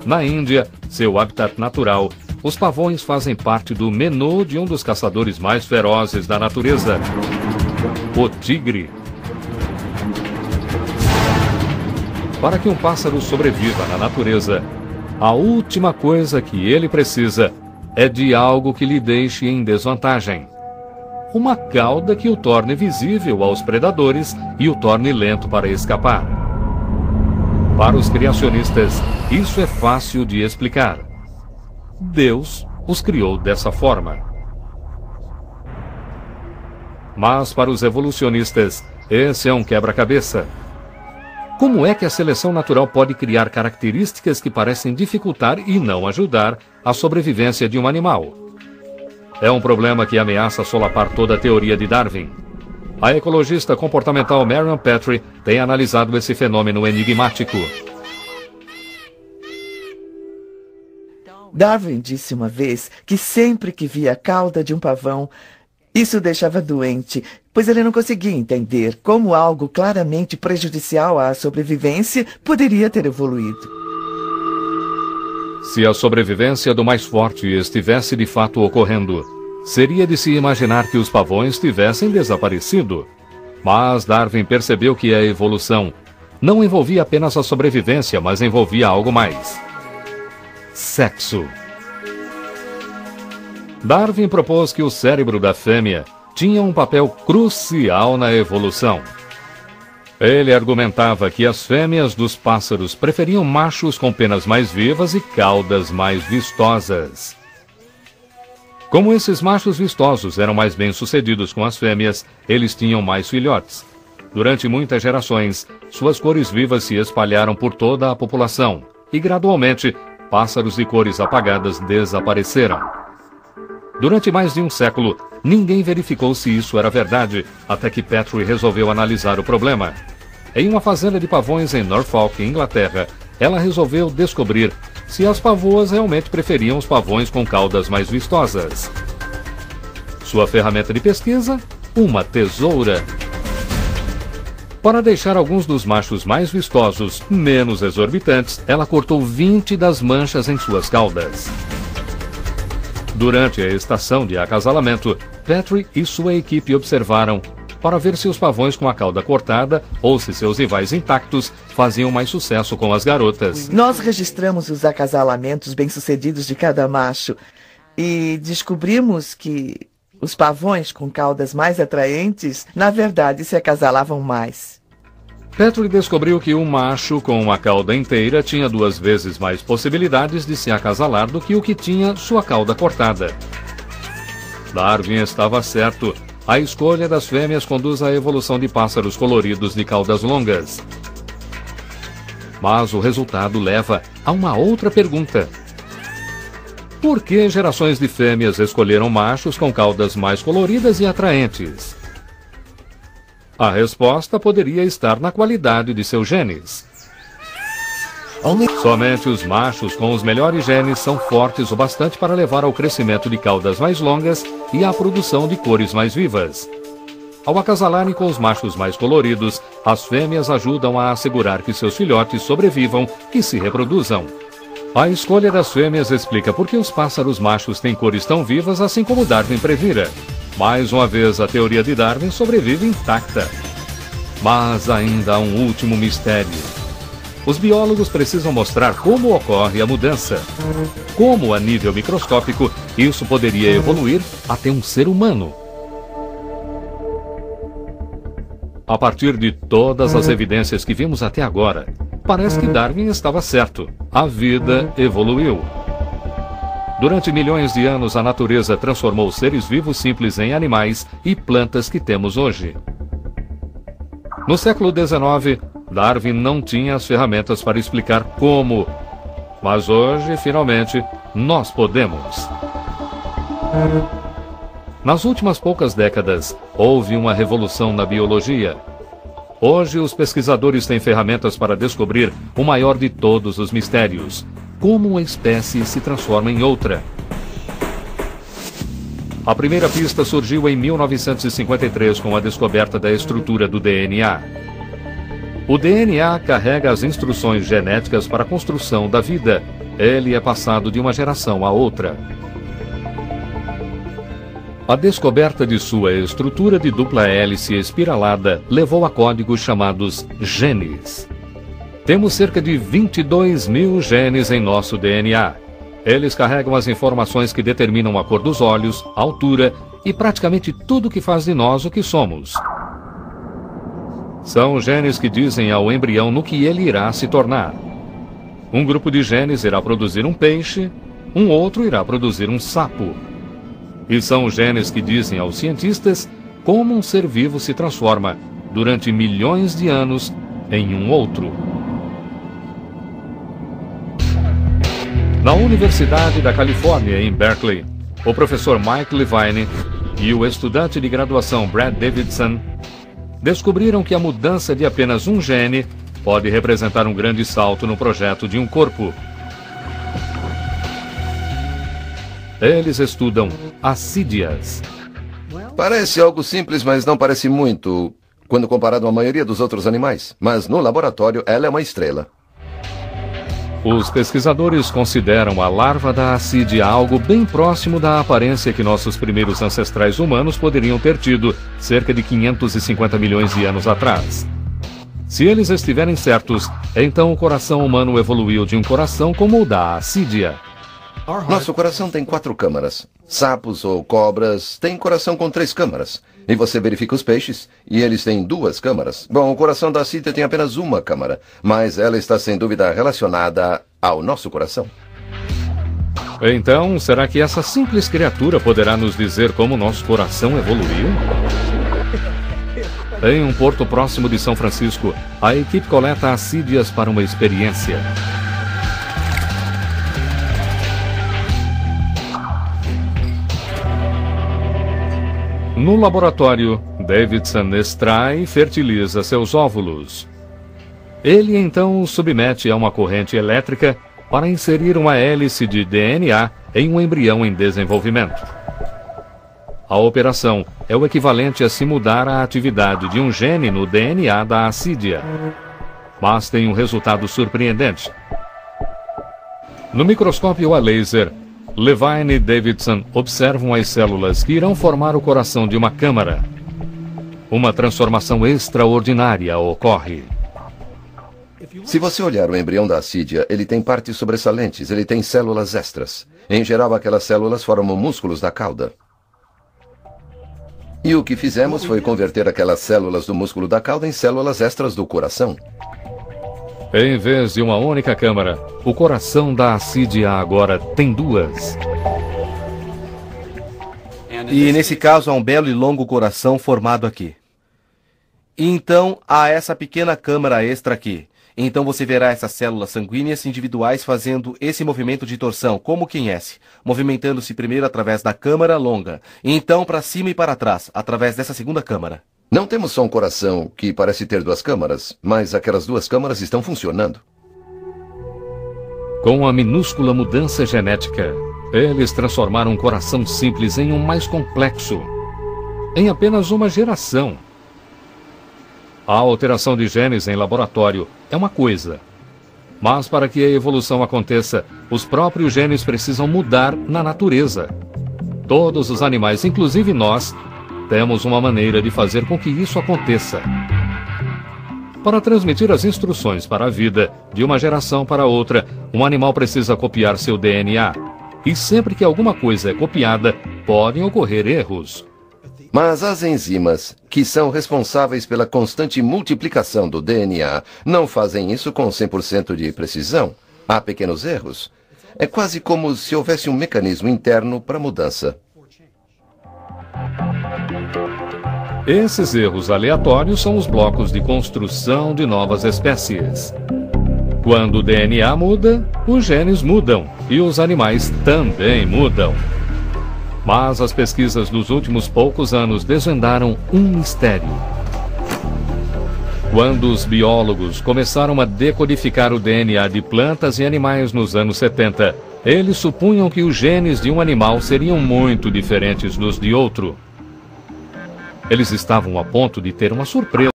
Na Índia, seu habitat natural, os pavões fazem parte do menu de um dos caçadores mais ferozes da natureza, o tigre. Para que um pássaro sobreviva na natureza, a última coisa que ele precisa é de algo que lhe deixe em desvantagem. Uma cauda que o torne visível aos predadores e o torne lento para escapar. Para os criacionistas, isso é fácil de explicar. Deus os criou dessa forma. Mas para os evolucionistas, esse é um quebra-cabeça. Como é que a seleção natural pode criar características que parecem dificultar e não ajudar a sobrevivência de um animal? É um problema que ameaça solapar toda a teoria de Darwin. A ecologista comportamental Marion Petrie tem analisado esse fenômeno enigmático. Darwin disse uma vez que sempre que via a cauda de um pavão, isso o deixava doente, pois ele não conseguia entender como algo claramente prejudicial à sobrevivência poderia ter evoluído. Se a sobrevivência do mais forte estivesse de fato ocorrendo, seria de se imaginar que os pavões tivessem desaparecido. Mas Darwin percebeu que a evolução não envolvia apenas a sobrevivência, mas envolvia algo mais. Sexo. Darwin propôs que o cérebro da fêmea tinha um papel crucial na evolução. Ele argumentava que as fêmeas dos pássaros preferiam machos com penas mais vivas e caudas mais vistosas. Como esses machos vistosos eram mais bem-sucedidos com as fêmeas, eles tinham mais filhotes. Durante muitas gerações, suas cores vivas se espalharam por toda a população e, gradualmente, pássaros de cores apagadas desapareceram. Durante mais de um século, ninguém verificou se isso era verdade, até que Petrie resolveu analisar o problema. Em uma fazenda de pavões em Norfolk, Inglaterra, ela resolveu descobrir se as pavoas realmente preferiam os pavões com caudas mais vistosas. Sua ferramenta de pesquisa? Uma tesoura. Para deixar alguns dos machos mais vistosos menos exorbitantes, ela cortou 20 das manchas em suas caudas. Durante a estação de acasalamento, Petrie e sua equipe observaram para ver se os pavões com a cauda cortada ou se seus rivais intactos faziam mais sucesso com as garotas. Nós registramos os acasalamentos bem-sucedidos de cada macho e descobrimos que os pavões com caudas mais atraentes, na verdade, se acasalavam mais. Petrie descobriu que um macho com uma cauda inteira tinha 2 vezes mais possibilidades de se acasalar do que o que tinha sua cauda cortada. Darwin estava certo. A escolha das fêmeas conduz à evolução de pássaros coloridos de caudas longas. Mas o resultado leva a uma outra pergunta. Por que gerações de fêmeas escolheram machos com caudas mais coloridas e atraentes? A resposta poderia estar na qualidade de seus genes. Somente os machos com os melhores genes são fortes o bastante para levar ao crescimento de caudas mais longas e à produção de cores mais vivas. Ao acasalarem com os machos mais coloridos, as fêmeas ajudam a assegurar que seus filhotes sobrevivam e se reproduzam. A escolha das fêmeas explica por que os pássaros machos têm cores tão vivas, assim como Darwin previra. Mais uma vez, a teoria de Darwin sobrevive intacta. Mas ainda há um último mistério. Os biólogos precisam mostrar como ocorre a mudança. Como, a nível microscópico, isso poderia evoluir até um ser humano. A partir de todas as evidências que vimos até agora, parece que Darwin estava certo. A vida evoluiu. Durante milhões de anos, a natureza transformou seres vivos simples em animais e plantas que temos hoje. No século XIX, Darwin não tinha as ferramentas para explicar como, mas hoje, finalmente, nós podemos. Nas últimas poucas décadas, houve uma revolução na biologia. Hoje, os pesquisadores têm ferramentas para descobrir o maior de todos os mistérios: como uma espécie se transforma em outra. A primeira pista surgiu em 1953 com a descoberta da estrutura do DNA. O DNA carrega as instruções genéticas para a construção da vida. Ele é passado de uma geração a outra. A descoberta de sua estrutura de dupla hélice espiralada levou a códigos chamados genes. Temos cerca de 22 mil genes em nosso DNA. Eles carregam as informações que determinam a cor dos olhos, a altura e praticamente tudo que faz de nós o que somos. São genes que dizem ao embrião no que ele irá se tornar. Um grupo de genes irá produzir um peixe, um outro irá produzir um sapo. E são os genes que dizem aos cientistas como um ser vivo se transforma, durante milhões de anos, em um outro. Na Universidade da Califórnia, em Berkeley, o professor Mike Levine e o estudante de graduação Brad Davidson descobriram que a mudança de apenas um gene pode representar um grande salto no projeto de um corpo. Eles estudam assídias. Parece algo simples, mas não parece muito quando comparado à maioria dos outros animais. Mas no laboratório, ela é uma estrela. Os pesquisadores consideram a larva da assídia algo bem próximo da aparência que nossos primeiros ancestrais humanos poderiam ter tido cerca de 550 milhões de anos atrás. Se eles estiverem certos, então o coração humano evoluiu de um coração como o da assídia. Nosso coração tem 4 câmaras. Sapos ou cobras têm coração com 3 câmaras. E você verifica os peixes, e eles têm 2 câmaras. Bom, o coração da assídia tem apenas uma câmara, mas ela está sem dúvida relacionada ao nosso coração. Então, será que essa simples criatura poderá nos dizer como nosso coração evoluiu? Em um porto próximo de São Francisco, a equipe coleta assídias para uma experiência. No laboratório, Davidson extrai e fertiliza seus óvulos. Ele então os submete a uma corrente elétrica para inserir uma hélice de DNA em um embrião em desenvolvimento. A operação é o equivalente a se mudar a atividade de um gene no DNA da assídia. Mas tem um resultado surpreendente. No microscópio a laser, Levine e Davidson observam as células que irão formar o coração de uma câmara. Uma transformação extraordinária ocorre. Se você olhar o embrião da assídia, ele tem partes sobressalentes, ele tem células extras. Em geral, aquelas células formam músculos da cauda. E o que fizemos foi converter aquelas células do músculo da cauda em células extras do coração. Em vez de uma única câmara, o coração da assídia agora tem 2. E nesse caso há um belo e longo coração formado aqui. E então há essa pequena câmara extra aqui. Então você verá essas células sanguíneas individuais fazendo esse movimento de torção, como quem S, movimentando-se primeiro através da câmara longa, e então para cima e para trás, através dessa segunda câmara. Não temos só um coração que parece ter 2 câmaras, mas aquelas 2 câmaras estão funcionando. Com a minúscula mudança genética, eles transformaram um coração simples em um mais complexo, em apenas uma geração. A alteração de genes em laboratório é uma coisa, mas para que a evolução aconteça, os próprios genes precisam mudar na natureza. Todos os animais, inclusive nós, temos uma maneira de fazer com que isso aconteça. Para transmitir as instruções para a vida de uma geração para outra, um animal precisa copiar seu DNA. E sempre que alguma coisa é copiada, podem ocorrer erros. Mas as enzimas, que são responsáveis pela constante multiplicação do DNA, não fazem isso com 100% de precisão. Há pequenos erros. É quase como se houvesse um mecanismo interno para mudança. Esses erros aleatórios são os blocos de construção de novas espécies. Quando o DNA muda, os genes mudam e os animais também mudam. Mas as pesquisas dos últimos poucos anos desvendaram um mistério. Quando os biólogos começaram a decodificar o DNA de plantas e animais nos anos 70, eles supunham que os genes de um animal seriam muito diferentes dos de outro. Eles estavam a ponto de ter uma surpresa.